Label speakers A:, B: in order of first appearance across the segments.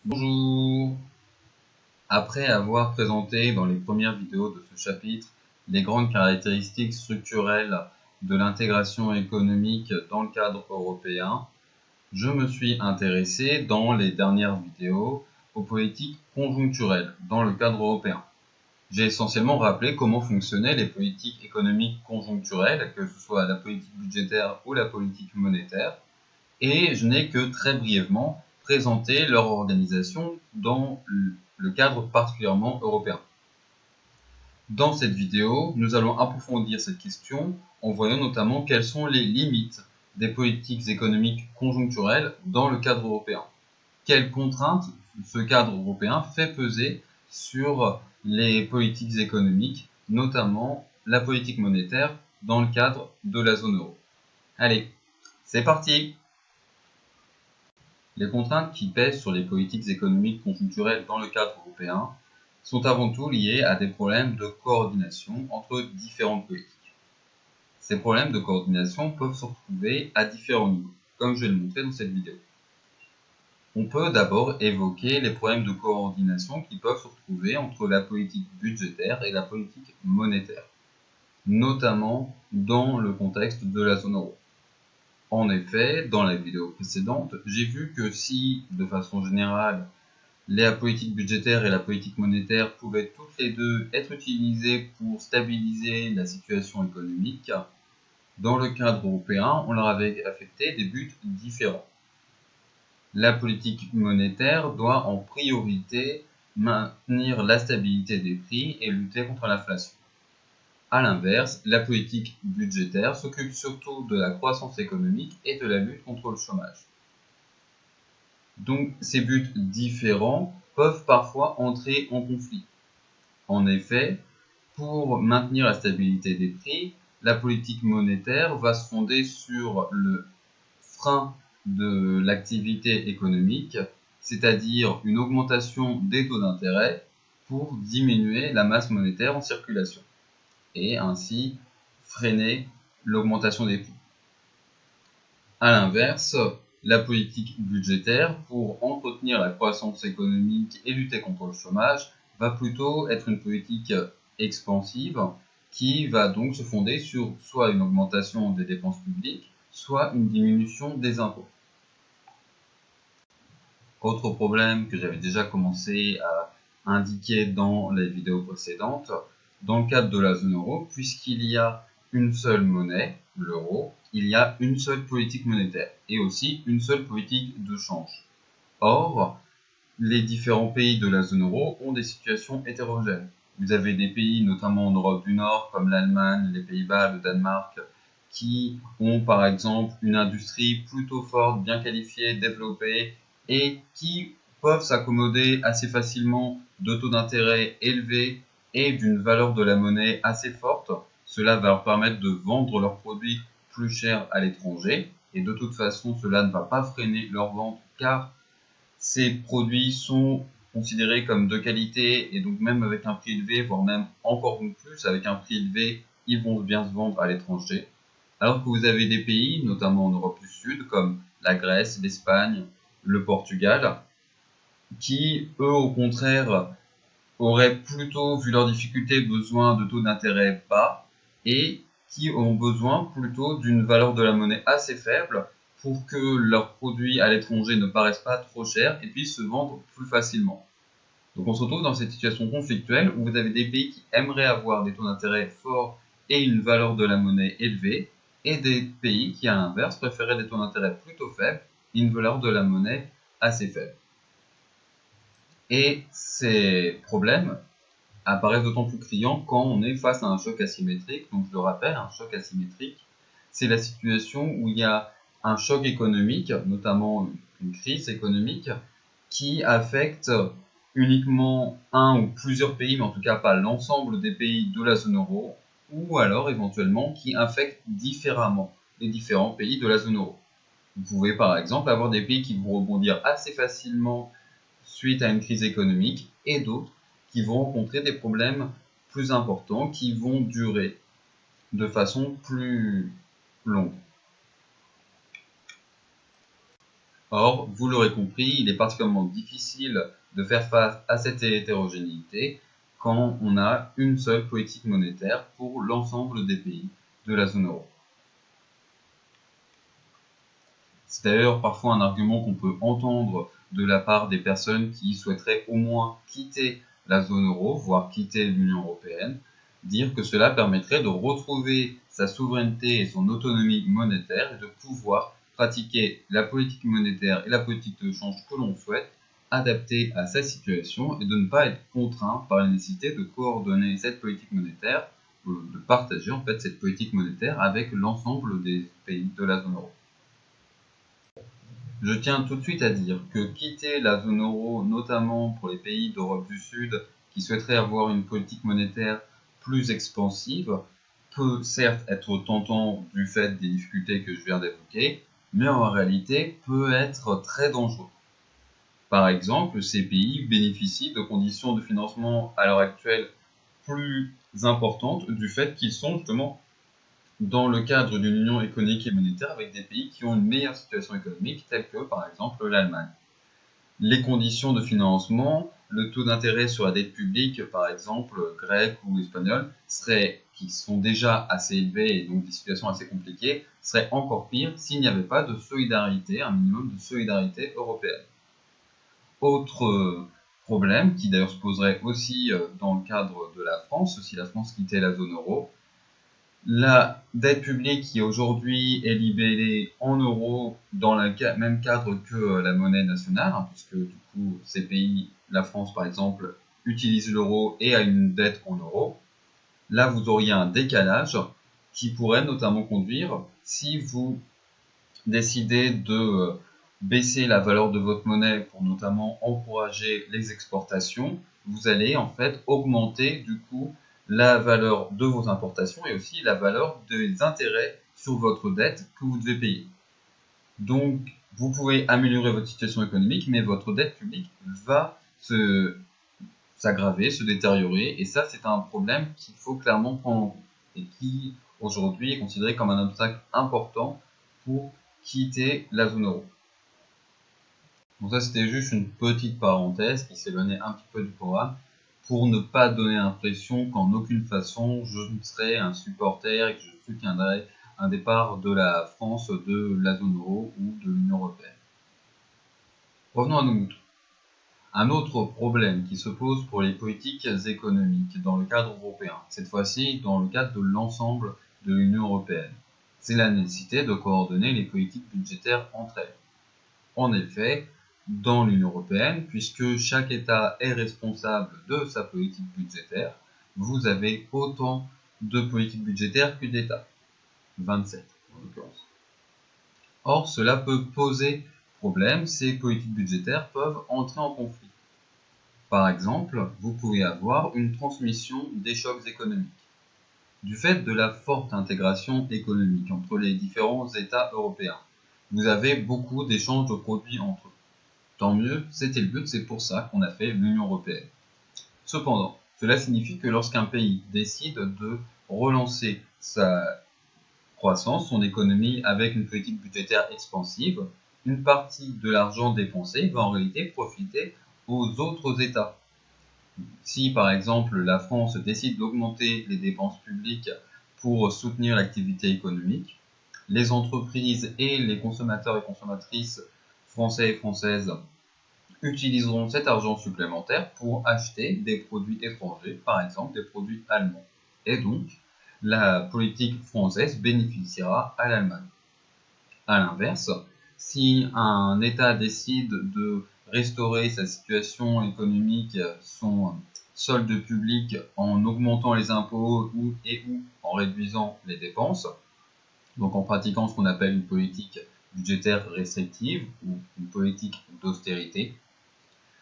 A: Bonjour. Après avoir présenté dans les premières vidéos de ce chapitre les grandes caractéristiques structurelles de l'intégration économique dans le cadre européen, je me suis intéressé dans les dernières vidéos aux politiques conjoncturelles dans le cadre européen. J'ai essentiellement rappelé comment fonctionnaient les politiques économiques conjoncturelles, que ce soit la politique budgétaire ou la politique monétaire, et je n'ai que très brièvement présenté leur organisation dans le cadre particulièrement européen. Dans cette vidéo, nous allons approfondir cette question en voyant notamment quelles sont les limites des politiques économiques conjoncturelles dans le cadre européen. Quelles contraintes ce cadre européen fait peser sur les politiques économiques, notamment la politique monétaire dans le cadre de la zone euro. Allez, c'est parti! Les contraintes qui pèsent sur les politiques économiques conjoncturelles dans le cadre européen sont avant tout liées à des problèmes de coordination entre différentes politiques. Ces problèmes de coordination peuvent se retrouver à différents niveaux, comme je vais le montrer dans cette vidéo. On peut d'abord évoquer les problèmes de coordination qui peuvent se retrouver entre la politique budgétaire et la politique monétaire, notamment dans le contexte de la zone euro. En effet, dans la vidéo précédente, j'ai vu que si, de façon générale, la politique budgétaire et la politique monétaire pouvaient toutes les deux être utilisées pour stabiliser la situation économique, dans le cadre européen, on leur avait affecté des buts différents. La politique monétaire doit en priorité maintenir la stabilité des prix et lutter contre l'inflation. A l'inverse, la politique budgétaire s'occupe surtout de la croissance économique et de la lutte contre le chômage. Donc, ces buts différents peuvent parfois entrer en conflit. En effet, pour maintenir la stabilité des prix, la politique monétaire va se fonder sur le frein de l'activité économique, c'est-à-dire une augmentation des taux d'intérêt pour diminuer la masse monétaire en circulation et ainsi freiner l'augmentation des prix. A l'inverse, la politique budgétaire, pour entretenir la croissance économique et lutter contre le chômage, va plutôt être une politique expansive qui va donc se fonder sur soit une augmentation des dépenses publiques, soit une diminution des impôts. Autre problème que j'avais déjà commencé à indiquer dans les vidéos précédentes, dans le cadre de la zone euro, puisqu'il y a une seule monnaie, l'euro, il y a une seule politique monétaire et aussi une seule politique de change. Or, les différents pays de la zone euro ont des situations hétérogènes. Vous avez des pays, notamment en Europe du Nord, comme l'Allemagne, les Pays-Bas, le Danemark, qui ont par exemple une industrie plutôt forte, bien qualifiée, développée, et qui peuvent s'accommoder assez facilement de taux d'intérêt élevés et d'une valeur de la monnaie assez forte. Cela va leur permettre de vendre leurs produits plus chers à l'étranger, et de toute façon, cela ne va pas freiner leur vente car ces produits sont considérés comme de qualité et donc même avec un prix élevé, voire même encore plus avec un prix élevé, ils vont bien se vendre à l'étranger. Alors que vous avez des pays, notamment en Europe du Sud, comme la Grèce, l'Espagne, le Portugal, qui, eux, au contraire, auraient plutôt, vu leurs difficultés, besoin de taux d'intérêt bas et qui ont besoin plutôt d'une valeur de la monnaie assez faible pour que leurs produits à l'étranger ne paraissent pas trop chers et puissent se vendre plus facilement. Donc on se retrouve dans cette situation conflictuelle où vous avez des pays qui aimeraient avoir des taux d'intérêt forts et une valeur de la monnaie élevée, et des pays qui, à l'inverse, préféraient des taux d'intérêt plutôt faibles et une valeur de la monnaie assez faible. Et ces problèmes apparaissent d'autant plus criants quand on est face à un choc asymétrique. Donc je le rappelle, un choc asymétrique, c'est la situation où il y a un choc économique, notamment une crise économique, qui affecte uniquement un ou plusieurs pays, mais en tout cas pas l'ensemble des pays de la zone euro, ou alors éventuellement qui affecte différemment les différents pays de la zone euro. Vous pouvez par exemple avoir des pays qui vont rebondir assez facilement suite à une crise économique et d'autres qui vont rencontrer des problèmes plus importants qui vont durer de façon plus longue. Or, vous l'aurez compris, il est particulièrement difficile de faire face à cette hétérogénéité quand on a une seule politique monétaire pour l'ensemble des pays de la zone euro. C'est d'ailleurs parfois un argument qu'on peut entendre de la part des personnes qui souhaiteraient au moins quitter la zone euro, voire quitter l'Union européenne, dire que cela permettrait de retrouver sa souveraineté et son autonomie monétaire et de pouvoir pratiquer la politique monétaire et la politique de change que l'on souhaite, adaptée à sa situation et de ne pas être contraint par la nécessité de coordonner cette politique monétaire, de partager en fait cette politique monétaire avec l'ensemble des pays de la zone euro. Je tiens tout de suite à dire que quitter la zone euro, notamment pour les pays d'Europe du Sud qui souhaiteraient avoir une politique monétaire plus expansive, peut certes être tentant du fait des difficultés que je viens d'évoquer, mais en réalité peut être très dangereux. Par exemple, ces pays bénéficient de conditions de financement à l'heure actuelle plus importantes du fait qu'ils sont justement dans le cadre d'une union économique et monétaire avec des pays qui ont une meilleure situation économique, tels que par exemple l'Allemagne. Les conditions de financement, le taux d'intérêt sur la dette publique, par exemple grecque ou espagnole, qui sont déjà assez élevés et donc des situations assez compliquées, seraient encore pires s'il n'y avait pas de solidarité, un minimum de solidarité européenne. Autre problème, qui d'ailleurs se poserait aussi dans le cadre de la France, si la France quittait la zone euro, la dette publique qui aujourd'hui est libellée en euros dans le même cadre que la monnaie nationale, puisque du coup ces pays, la France par exemple, utilise l'euro et a une dette en euros. Là vous auriez un décalage qui pourrait notamment conduire, si vous décidez de baisser la valeur de votre monnaie pour notamment encourager les exportations, vous allez en fait augmenter du coup la valeur de vos importations et aussi la valeur des intérêts sur votre dette que vous devez payer. Donc, vous pouvez améliorer votre situation économique, mais votre dette publique va s'aggraver, se détériorer, et ça, c'est un problème qu'il faut clairement prendre en compte et qui, aujourd'hui, est considéré comme un obstacle important pour quitter la zone euro. Donc ça, c'était juste une petite parenthèse qui s'éloignait un petit peu du programme pour ne pas donner l'impression qu'en aucune façon je ne serais un supporter et que je soutiendrais un départ de la France de la zone euro ou de l'Union européenne. Revenons à nos moutons. Un autre problème qui se pose pour les politiques économiques dans le cadre européen, cette fois-ci dans le cadre de l'ensemble de l'Union européenne, c'est la nécessité de coordonner les politiques budgétaires entre elles. En effet, dans l'Union européenne, puisque chaque État est responsable de sa politique budgétaire, vous avez autant de politiques budgétaires que d'États, 27 en l'occurrence. Or, cela peut poser problème, ces politiques budgétaires peuvent entrer en conflit. Par exemple, vous pouvez avoir une transmission des chocs économiques. Du fait de la forte intégration économique entre les différents États européens, vous avez beaucoup d'échanges de produits entre eux. Tant mieux, c'était le but, c'est pour ça qu'on a fait l'Union européenne. Cependant, cela signifie que lorsqu'un pays décide de relancer sa croissance, son économie avec une politique budgétaire expansive, une partie de l'argent dépensé va en réalité profiter aux autres États. Si par exemple la France décide d'augmenter les dépenses publiques pour soutenir l'activité économique, les entreprises et les consommateurs et consommatrices français et françaises utiliseront cet argent supplémentaire pour acheter des produits étrangers, par exemple des produits allemands. Et donc, la politique française bénéficiera à l'Allemagne. A l'inverse, si un État décide de restaurer sa situation économique, son solde public en augmentant les impôts ou en réduisant les dépenses, donc en pratiquant ce qu'on appelle une politique budgétaire restrictive ou une politique d'austérité,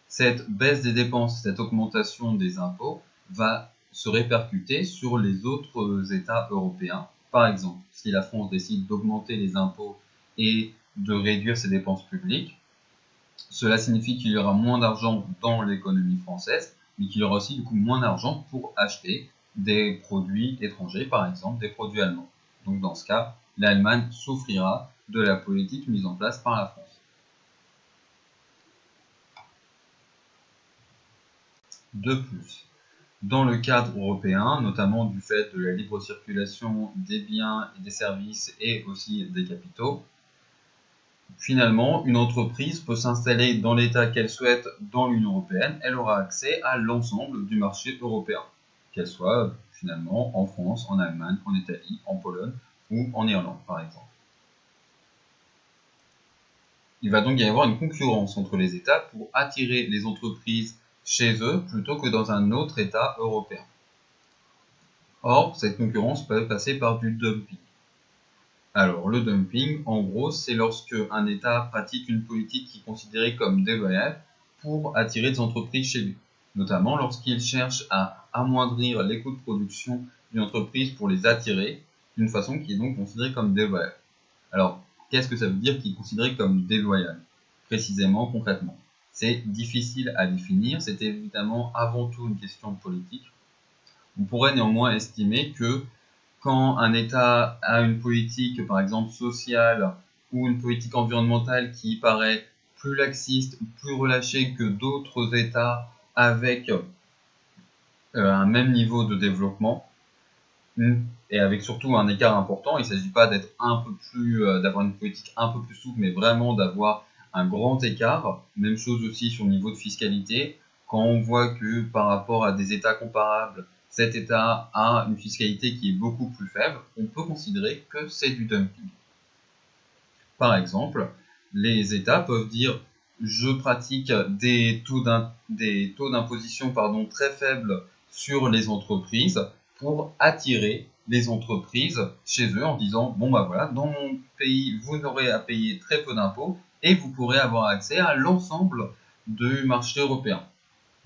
A: cette baisse des dépenses, cette augmentation des impôts va se répercuter sur les autres États européens. Par exemple, si la France décide d'augmenter les impôts et de réduire ses dépenses publiques, cela signifie qu'il y aura moins d'argent dans l'économie française, mais qu'il y aura aussi du coup moins d'argent pour acheter des produits étrangers, par exemple des produits allemands. Donc dans ce cas, l'Allemagne souffrira de la politique mise en place par la France. De plus, dans le cadre européen, notamment du fait de la libre circulation des biens et des services et aussi des capitaux, finalement, une entreprise peut s'installer dans l'État qu'elle souhaite dans l'Union européenne, elle aura accès à l'ensemble du marché européen, qu'elle soit finalement en France, en Allemagne, en Italie, en Pologne ou en Irlande par exemple. Il va donc y avoir une concurrence entre les États pour attirer les entreprises chez eux plutôt que dans un autre État européen. Or, cette concurrence peut passer par du dumping. Alors, le dumping, en gros, c'est lorsque un État pratique une politique qui est considérée comme déloyale pour attirer des entreprises chez lui, notamment lorsqu'il cherche à amoindrir les coûts de production d'une entreprise pour les attirer d'une façon qui est donc considérée comme déloyale. Alors, qu'est-ce que ça veut dire qu'il est considéré comme déloyal, précisément, concrètement? C'est difficile à définir, c'est évidemment avant tout une question politique. On pourrait néanmoins estimer que quand un État a une politique, par exemple sociale, ou une politique environnementale qui paraît plus laxiste, plus relâchée que d'autres États avec un même niveau de développement, et avec surtout un écart important, il ne s'agit pas d'être un peu plus, d'avoir une politique un peu plus souple, mais vraiment d'avoir un grand écart. Même chose aussi sur le niveau de fiscalité. Quand on voit que par rapport à des États comparables, cet État a une fiscalité qui est beaucoup plus faible, on peut considérer que c'est du dumping. Par exemple, les États peuvent dire je pratique des taux d'imposition très faibles sur les entreprises pour attirer les entreprises chez eux en disant bon bah voilà, dans mon pays vous n'aurez à payer très peu d'impôts et vous pourrez avoir accès à l'ensemble du marché européen.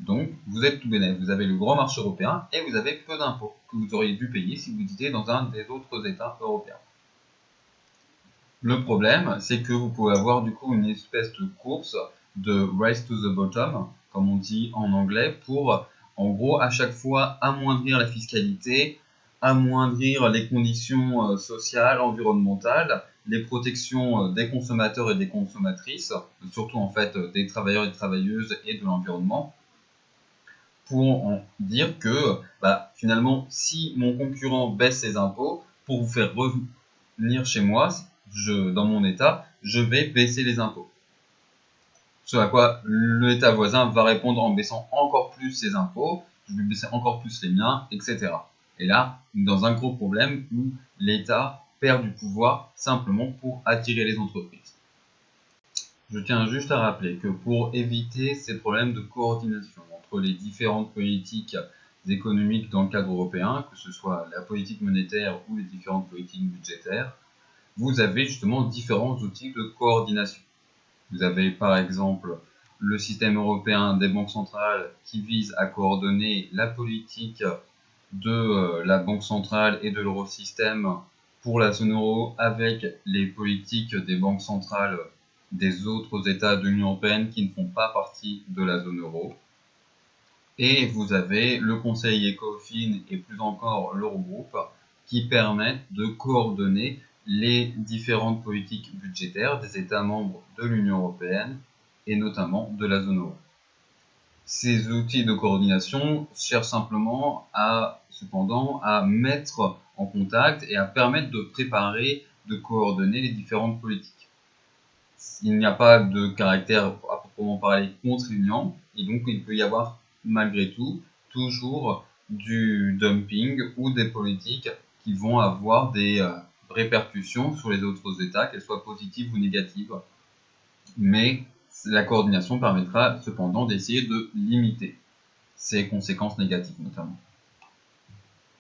A: Donc vous êtes tout bénef, vous avez le grand marché européen et vous avez peu d'impôts que vous auriez dû payer si vous étiez dans un des autres États européens. Le problème, c'est que vous pouvez avoir du coup une espèce de course de race to the bottom, comme on dit en anglais, pour en gros à chaque fois amoindrir la fiscalité, amoindrir les conditions sociales, environnementales, les protections des consommateurs et des consommatrices, surtout en fait des travailleurs et des travailleuses et de l'environnement, pour en dire que finalement si mon concurrent baisse ses impôts, pour vous faire revenir chez moi, dans mon État, je vais baisser les impôts. Ce à quoi l'État voisin va répondre en baissant encore plus ses impôts, je vais baisser encore plus les miens, etc. Et là, dans un gros problème où l'État perd du pouvoir simplement pour attirer les entreprises. Je tiens juste à rappeler que pour éviter ces problèmes de coordination entre les différentes politiques économiques dans le cadre européen, que ce soit la politique monétaire ou les différentes politiques budgétaires, vous avez justement différents outils de coordination. Vous avez par exemple le système européen des banques centrales qui vise à coordonner la politique de la Banque centrale et de l'eurosystème pour la zone euro avec les politiques des banques centrales des autres États de l'Union européenne qui ne font pas partie de la zone euro. Et vous avez le Conseil ECOFIN et plus encore l'Eurogroupe qui permettent de coordonner les différentes politiques budgétaires des États membres de l'Union européenne et notamment de la zone euro. Ces outils de coordination cherchent simplement cependant à mettre en contact et à permettre de préparer, de coordonner les différentes politiques. Il n'y a pas de caractère à proprement parler contraignant et donc il peut y avoir malgré tout toujours du dumping ou des politiques qui vont avoir des répercussions sur les autres États, qu'elles soient positives ou négatives. Mais la coordination permettra cependant d'essayer de limiter ces conséquences négatives notamment.